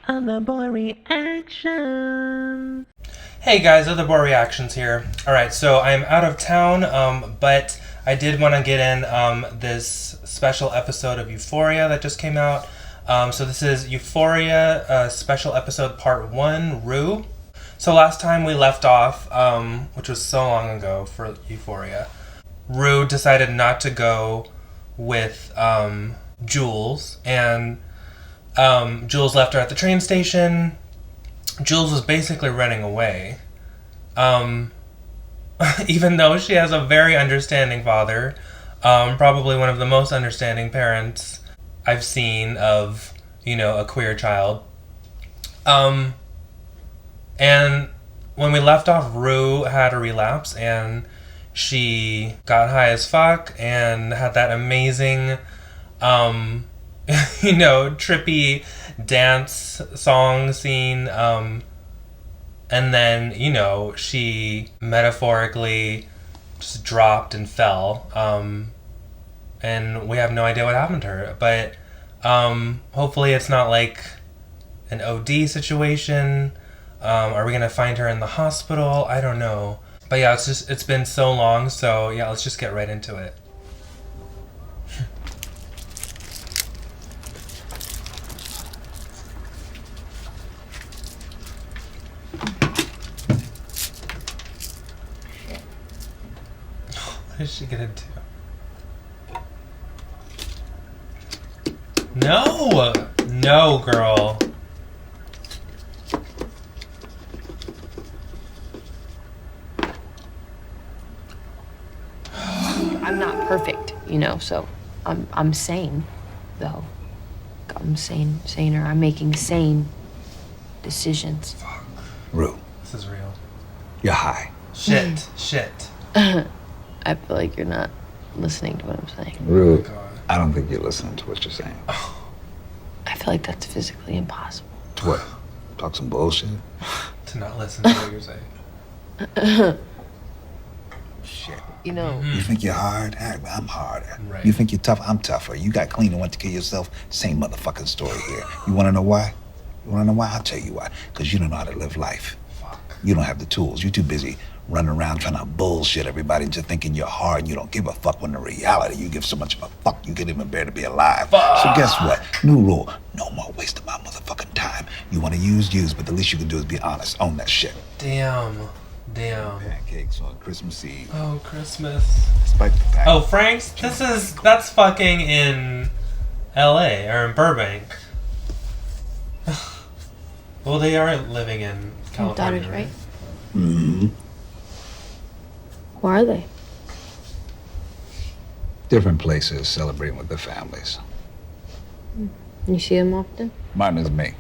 Other boy reaction. Hey guys, Other boy reactions here. Alright, so I'm out of town, but I did want to get in this special episode of Euphoria that just came out. So this is Euphoria special episode part 1, Rue. So last time we left off, which was so long ago for Euphoria, Rue decided not to go with Jules, and Jules left her at the train station. Jules was basically running away. Even though she has a very understanding father, probably one of the most understanding parents I've seen of, a queer child. And when we left off, Rue had a relapse and she got high as fuck and had that amazing, trippy dance song scene. And then, she metaphorically just dropped and fell. And we have no idea what happened to her. But hopefully it's not like an OD situation. Are we going to find her in the hospital? I don't know. But yeah, it's been so long. So yeah, let's just get right into it. What is she gonna do? No! No, girl. I'm not perfect, so I'm sane, though. I'm saner. I'm making sane decisions. Fuck. Rue. This is real. You're high. Shit. I feel like you're not listening to what I'm saying. Rue, God. I don't think you're listening to what you're saying. I feel like that's physically impossible. To what? Talk some bullshit? To not listen to what you're saying. Shit. Mm-hmm. You think you're hard? I'm harder. Right. You think you're tough? I'm tougher. You got clean and went to kill yourself? Same motherfucking story here. You wanna know why? I'll tell you why. Because you don't know how to live life. Fuck. You don't have the tools. You're too busy running around trying to bullshit everybody into thinking you're hard and you don't give a fuck, when in reality you give so much of a fuck you can't even bear to be alive. Fuck. So guess what? New rule. No more wasting my motherfucking time. You want to use, but the least you can do is be honest. Own that shit. Damn. Pancakes on Christmas Eve. Oh, Christmas. Despite the fact. Oh, Frank's? That's fucking in LA, or in Burbank. Well, they are living in Your California, daughters, right? Mm-hmm. Where are they? Different places celebrating with their families. You see them often? Martin is me.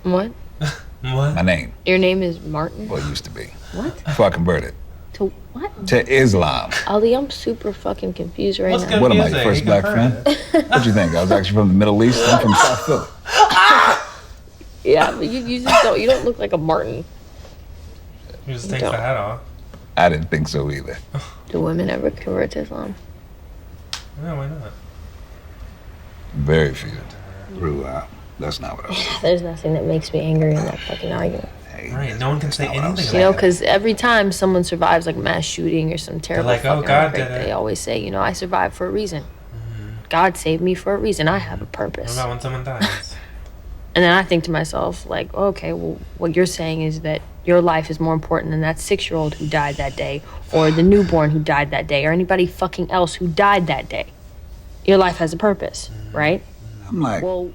What? What? My name. Your name is Martin? Well, it used to be. What? Before I converted To what? to Islam. Ali, I'm super fucking confused right What's now. good? What am I, your Music, first you black converted. friend? What'd you think? I was actually from the Middle East. I'm from South Philly. Yeah, but you just don't. You don't look like a Martin. You just take the hat off. I didn't think so either. Do women ever convert to Islam? Yeah, why not? Very few. Rue, that's not what I was. There's nothing that makes me angry in that fucking argument. Hey, Right, no one can that's say not what I was anything saying. Because every time someone survives like a mass shooting or some terrible like, "Oh, fucking God outbreak, did it." they always say, I survived for a reason. God saved me for a reason. I have a What purpose. about when someone dies? And then I think to myself, like, okay, well, what you're saying is that your life is more important than that 6-year-old who died that day, or the newborn who died that day, or anybody fucking else who died that day. Your life has a purpose, right? I'm like, Well,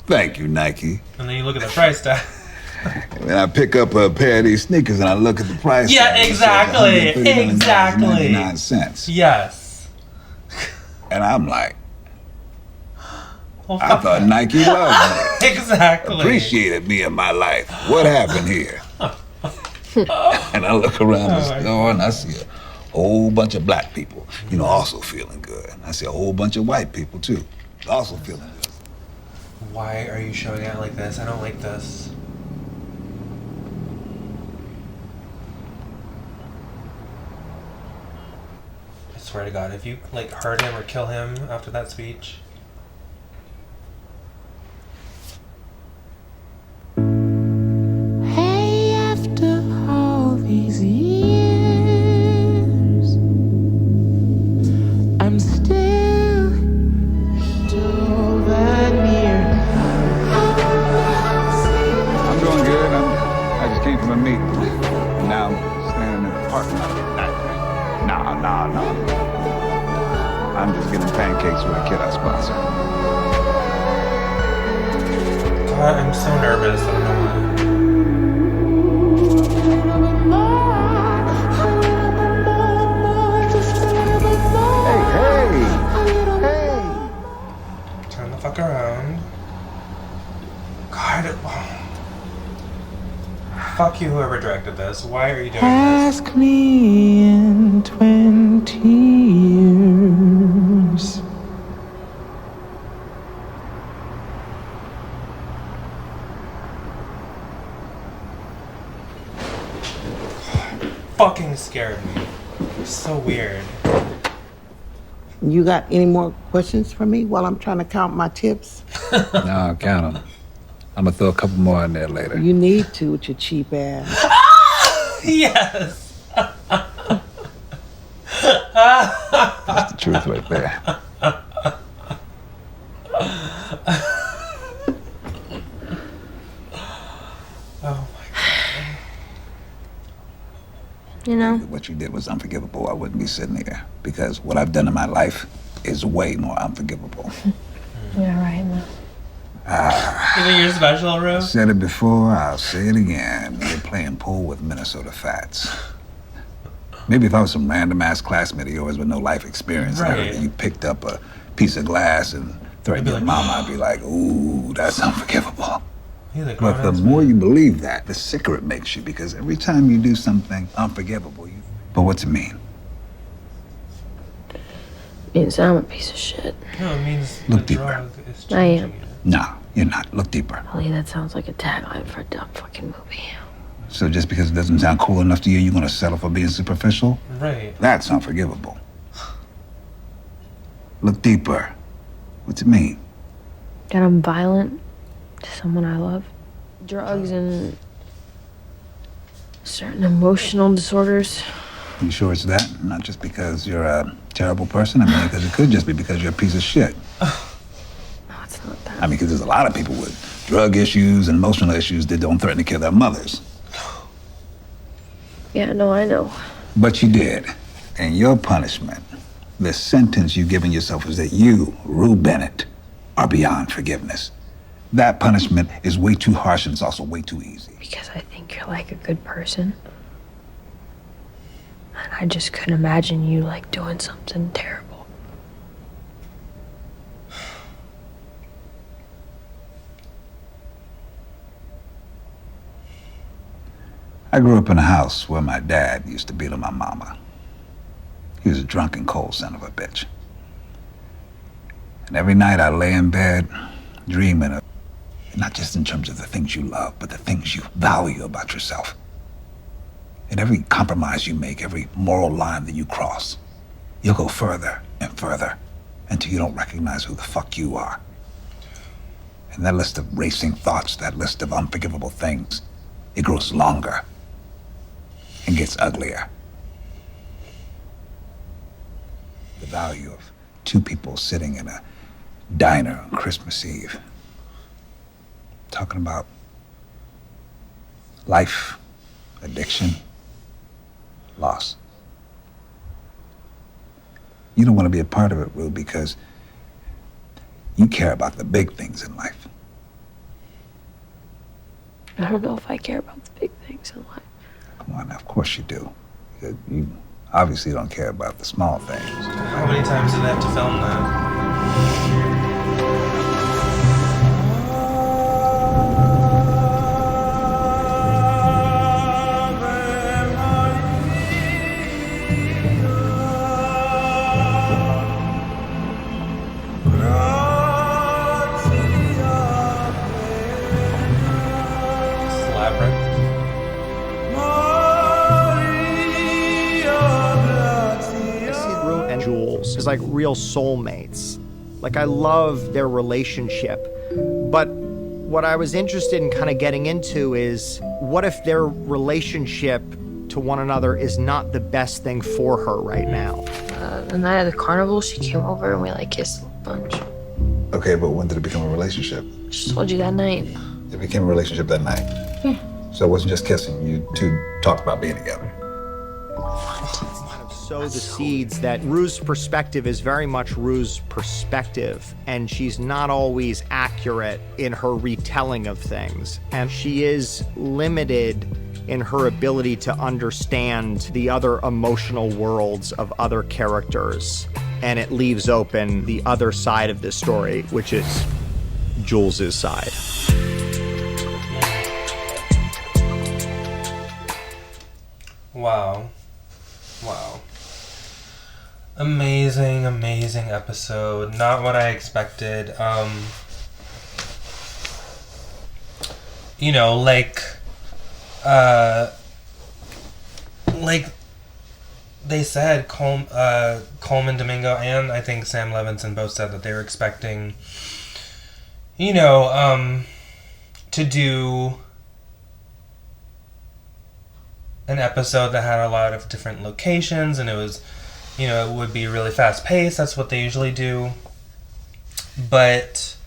thank you, Nike. And then you look at the price tag. And I pick up a pair of these sneakers and I look at the price. Yeah, tag, exactly, it says exactly. $139.99. Yes. And I'm like, Well, I fuck thought that. Nike loved me. Exactly. Appreciated me in my life. What happened here? And I look around the my store and I see a whole bunch of black people, also feeling good. I see a whole bunch of white people too, also feeling good. Why are you showing out like this? I don't like this. I swear to God, if you hurt him or kill him after that speech. cakes with a kid I sponsor. God, I'm so nervous. I don't know why. Hey! Turn the fuck around. God. Fuck you, whoever directed this. Why are you doing this? Ask me in 20 years. Fucking scared me. So weird. You got any more questions for me while I'm trying to count my tips? No, count them. I'm gonna throw a couple more in there later. You need to with your cheap ass. Yes! That's the truth right there. Oh my You know? What you did was unforgivable. I wouldn't be sitting here because what I've done in my life is way more unforgivable. Yeah, right, man. You think you're special, Ru? Said it before, I'll say it again. You're playing pool with Minnesota Fats. Maybe if I was some random ass classmate of yours with no life experience and Right. everything, you picked up a piece of glass and threatened your mama, I'd be like, ooh, that's unforgivable. He's a But the grown-ass more man. you believe that, the sicker it makes you because every time you do something unforgivable, you. But what's it mean? Means I'm a piece of shit. No, it means Look the deeper. drug is I am. changing you. No, you're not. Look deeper. Holly, that sounds like a tagline for a dumb fucking movie. So just because it doesn't sound cool enough to you, you're gonna settle for being superficial? Right. That's unforgivable. Look deeper. What's it mean? That I'm violent to someone I love. Drugs and certain emotional disorders. You sure it's that? Not just because you're a terrible person? I mean, because it could just be because you're a piece of shit. No, it's not that. I mean, because there's a lot of people with drug issues and emotional issues that don't threaten to kill their mothers. Yeah, no, I know. But you did. And your punishment, the sentence you've given yourself is that you, Rue Bennett, are beyond forgiveness. That punishment is way too harsh and it's also way too easy. Because I think you're like a good person. And I just couldn't imagine you like doing something terrible. I grew up in a house where my dad used to beat on my mama. He was a drunken, cold son of a bitch. And every night I lay in bed, dreaming of, not just in terms of the things you love, but the things you value about yourself. And every compromise you make, every moral line that you cross, you'll go further and further until you don't recognize who the fuck you are. And that list of racing thoughts, that list of unforgivable things, it grows longer and gets uglier. The value of two people sitting in a diner on Christmas Eve, talking about life, addiction, loss. You don't want to be a part of it, Will, because you care about the big things in life. I don't know if I care about the big things in life. Come on, now, of course you do. You obviously don't care about the small things. How many times did they have to film that? I see Rue and Jules as like real soulmates. Like I love their relationship. But what I was interested in kind of getting into is what if their relationship to one another is not the best thing for her right now? The night of the carnival, she came over and we like kissed a bunch. Okay, but when did it become a relationship? Just told you that night. It became a relationship that night. So it wasn't just kissing. You two talked about being together. Kind of sow the seeds that Rue's perspective is very much Rue's perspective, and she's not always accurate in her retelling of things. And she is limited in her ability to understand the other emotional worlds of other characters. And it leaves open the other side of this story, which is Jules's side. Wow. Wow. Amazing, amazing episode. Not what I expected. You know, like they said, Coleman Domingo and I think Sam Levinson both said that they were expecting, you know, to do an episode that had a lot of different locations, and it was, you know, it would be really fast paced. That's what they usually do. But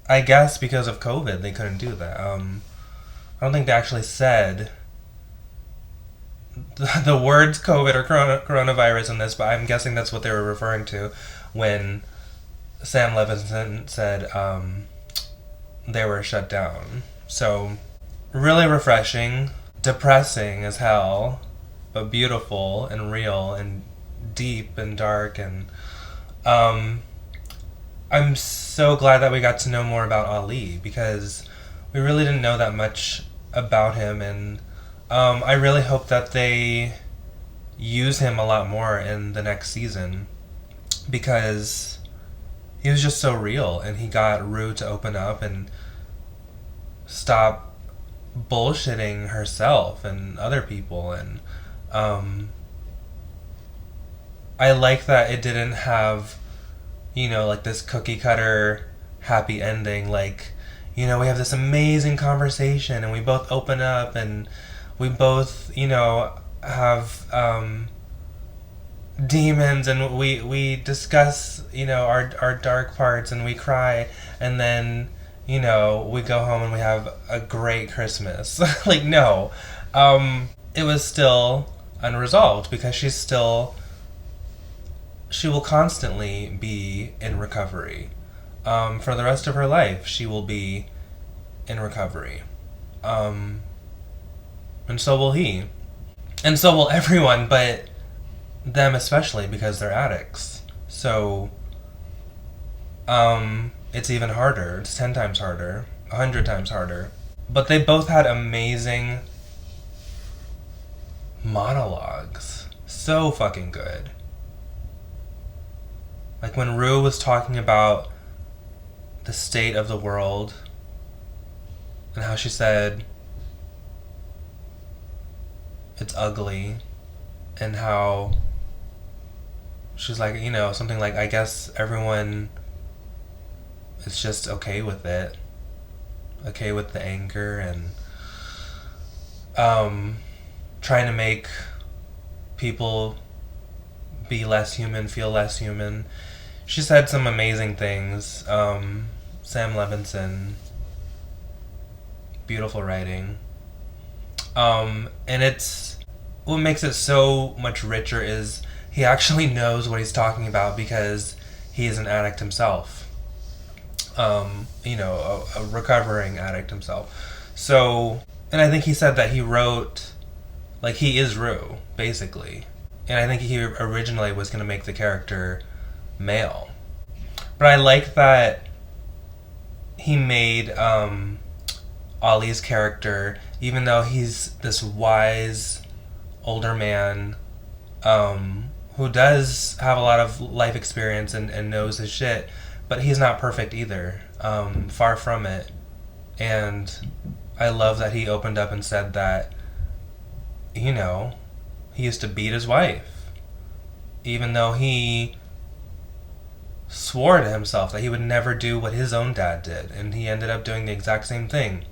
I guess because of COVID, they couldn't do that. I don't think they actually said the words COVID or coronavirus in this, but I'm guessing that's what they were referring to when Sam Levinson said they were shut down. So, really refreshing. Depressing as hell, but beautiful and real and deep and dark, and I'm so glad that we got to know more about Ali, because we really didn't know that much about him, and I really hope that they use him a lot more in the next season, because he was just so real, and he got Rue to open up and stop bullshitting herself and other people, and I like that it didn't have, you know, like this cookie cutter happy ending, like, you know, we have this amazing conversation and we both open up and we both, you know, have demons and we discuss, you know, our dark parts and we cry, and then, you know, we go home and we have a great Christmas. Like, no. It was still unresolved, because she will constantly be in recovery. For the rest of her life, she will be in recovery. And so will he. And so will everyone, but them especially, because they're addicts. So, it's even harder. It's 10 times harder. 100 times harder. But they both had amazing monologues. So fucking good. Like when Rue was talking about the state of the world, and how she said it's ugly, and how she's like, you know, something like, I guess everyone is just okay with it, okay with the anger, and trying to make people be less human, feel less human. She said some amazing things. Sam Levinson, beautiful writing. And it's, what makes it so much richer is he actually knows what he's talking about, because he is an addict himself. You know, a recovering addict himself. So, and I think he said that he wrote, like, he is Rue, basically. And I think he originally was going to make the character male. But I like that he made Ali's character, even though he's this wise older man who does have a lot of life experience and knows his shit, but he's not perfect either. Far from it. And I love that he opened up and said that, you know, he used to beat his wife, even though he swore to himself that he would never do what his own dad did, and he ended up doing the exact same thing.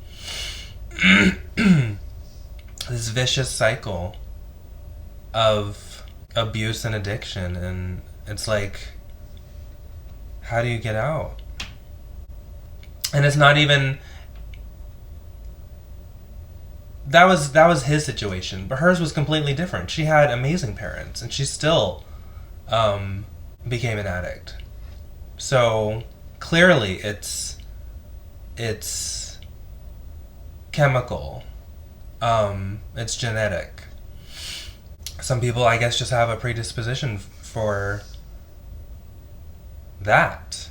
This vicious cycle of abuse and addiction, and it's like, how do you get out? And it's not even that was his situation, but hers was completely different. She had amazing parents, and she still became an addict. So clearly, it's chemical. It's genetic. Some people, I guess, just have a predisposition for that.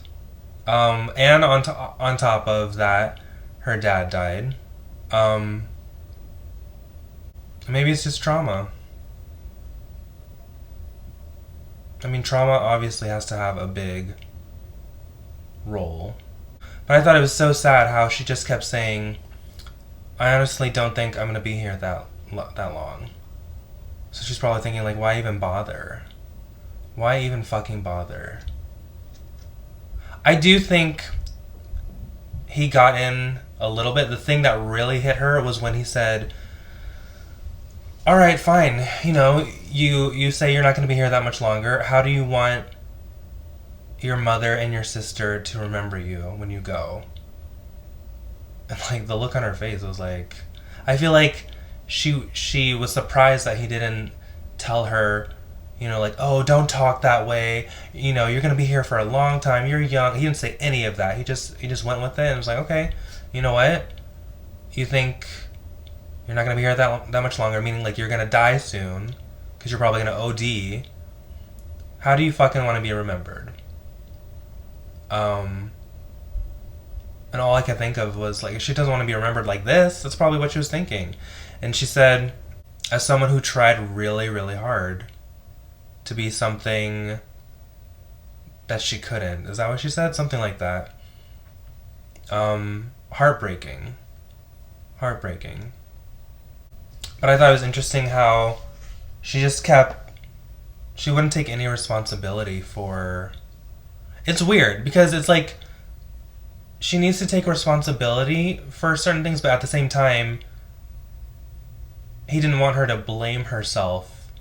And on top of that, her dad died. Maybe it's just trauma. I mean, trauma obviously has to have a big role. But I thought it was so sad how she just kept saying, I honestly don't think I'm going to be here that long. So she's probably thinking, like, why even bother? Why even fucking bother? I do think he got in a little bit. The thing that really hit her was when he said, all right, fine, you know, you say you're not going to be here that much longer. How do you want your mother and your sister to remember you when you go? And, like, the look on her face was like, I feel like she was surprised that he didn't tell her, you know, like, oh, don't talk that way. You know, you're going to be here for a long time. You're young. He didn't say any of that. He just went with it and was like, okay, you know what? You think you're not going to be here that much longer, meaning, like, you're going to die soon because you're probably going to OD. How do you fucking want to be remembered? And all I could think of was, like, if she doesn't want to be remembered like this, that's probably what she was thinking. And she said, as someone who tried really, really hard to be something that she couldn't. Is that what she said? Something like that. Heartbreaking. Heartbreaking. But I thought it was interesting how she wouldn't take any responsibility for... It's weird, because it's like, she needs to take responsibility for certain things, but at the same time, he didn't want her to blame herself.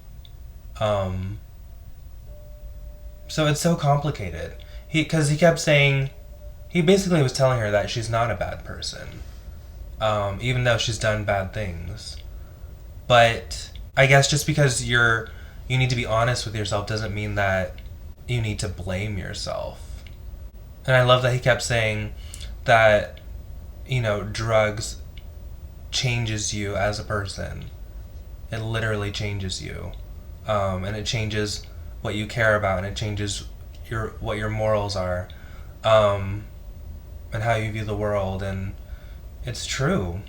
So it's so complicated. Because he kept saying, he basically was telling her that she's not a bad person, even though she's done bad things. But I guess just because you need to be honest with yourself doesn't mean that you need to blame yourself. And I love that he kept saying that, you know, drugs changes you as a person. It literally changes you. And it changes what you care about, and it changes what your morals are, and how you view the world, and it's true.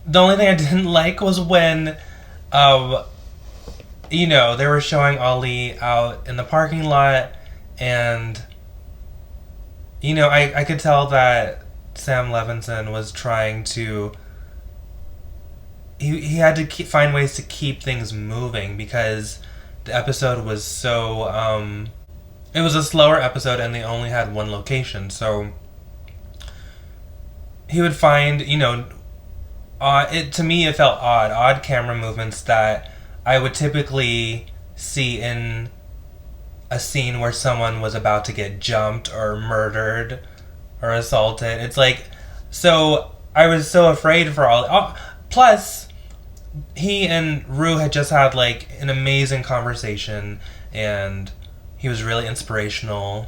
The only thing I didn't like was when, you know, they were showing Ali out in the parking lot, and, you know, I could tell that Sam Levinson was trying to... He had to find ways to keep things moving, because the episode was so... it was a slower episode, and they only had one location, so... He would find, you know... to me, it felt odd camera movements that I would typically see in a scene where someone was about to get jumped or murdered or assaulted. It's like, so I was so afraid for all. Plus, he and Rue had just had, like, an amazing conversation, and he was really inspirational,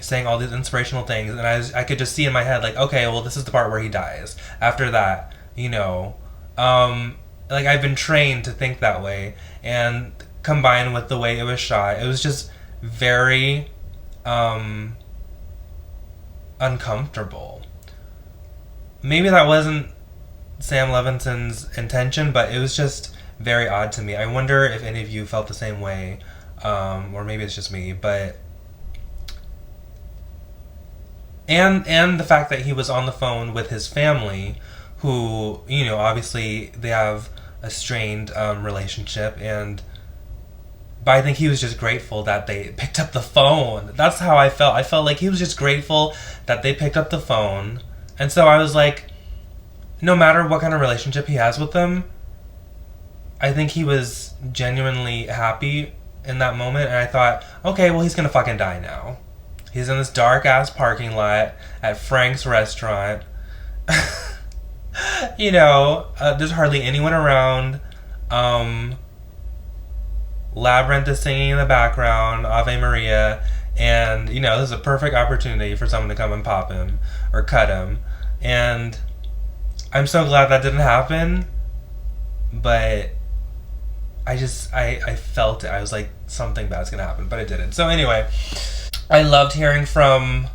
saying all these inspirational things, and I could just see in my head, like, okay, well, this is the part where he dies. After that, you know, like, I've been trained to think that way, and combined with the way it was shot, it was just very uncomfortable. Maybe that wasn't Sam Levinson's intention, but it was just very odd to me. I wonder if any of you felt the same way, or maybe it's just me, but... And the fact that he was on the phone with his family, who, you know, obviously they have a strained relationship, but I think he was just grateful that they picked up the phone. That's how I felt. I felt like he was just grateful that they picked up the phone. And so I was like, no matter what kind of relationship he has with them, I think he was genuinely happy in that moment. And I thought, okay, well, he's gonna fucking die now. He's in this dark-ass parking lot at Frank's restaurant. You know, there's hardly anyone around. Labyrinth is singing in the background, Ave Maria, and you know, this is a perfect opportunity for someone to come and pop him or cut him. And I'm so glad that didn't happen, but I felt it. I was like, something bad's gonna happen, but it didn't. So anyway, I loved hearing from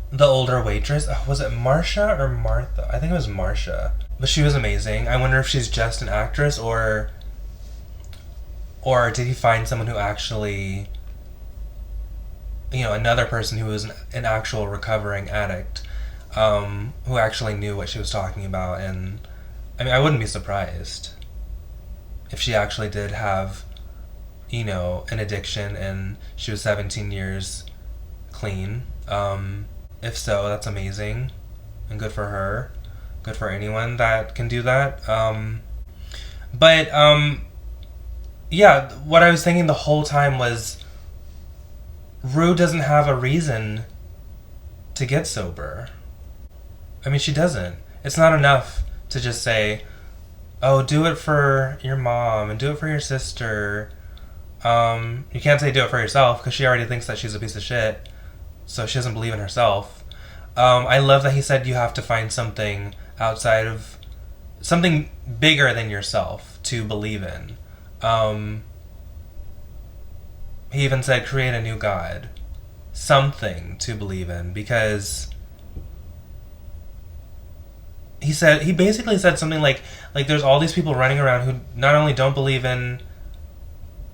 the older waitress. Was it Marsha or Martha? I think it was Marsha. But she was amazing. I wonder if she's just an actress or did he find someone who actually, you know, another person who was an actual recovering addict, who actually knew what she was talking about. And I mean, I wouldn't be surprised if she actually did have, you know, an addiction and she was 17 years clean. If so, that's amazing and good for her. Good for anyone that can do that. Yeah, what I was thinking the whole time was Rue doesn't have a reason to get sober. I mean, she doesn't. It's not enough to just say, oh, do it for your mom and do it for your sister. You can't say do it for yourself because she already thinks that she's a piece of shit, so she doesn't believe in herself. I love that he said you have to find something outside of, something bigger than yourself to believe in. He even said create a new god, something to believe in, because he basically said something like there's all these people running around who not only don't believe in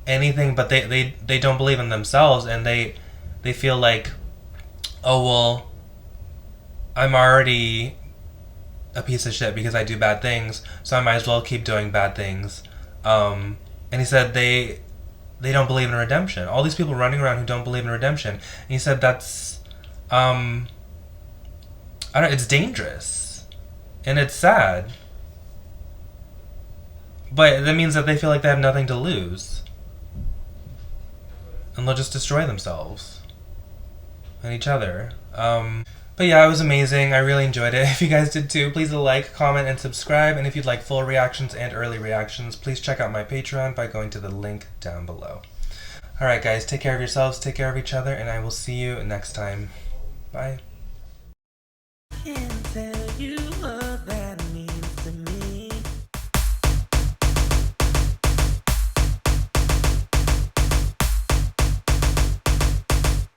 anything, but they don't believe in themselves, and they feel like, oh well, I'm already a piece of shit because I do bad things, so I might as well keep doing bad things. And he said they don't believe in redemption. All these people running around who don't believe in redemption. And he said that's, it's dangerous. And it's sad. But that means that they feel like they have nothing to lose. And they'll just destroy themselves. And each other. But yeah, it was amazing. I really enjoyed it. If you guys did too, please like, comment, and subscribe. And if you'd like full reactions and early reactions, please check out my Patreon by going to the link down below. Alright guys, take care of yourselves, take care of each other, and I will see you next time. Bye.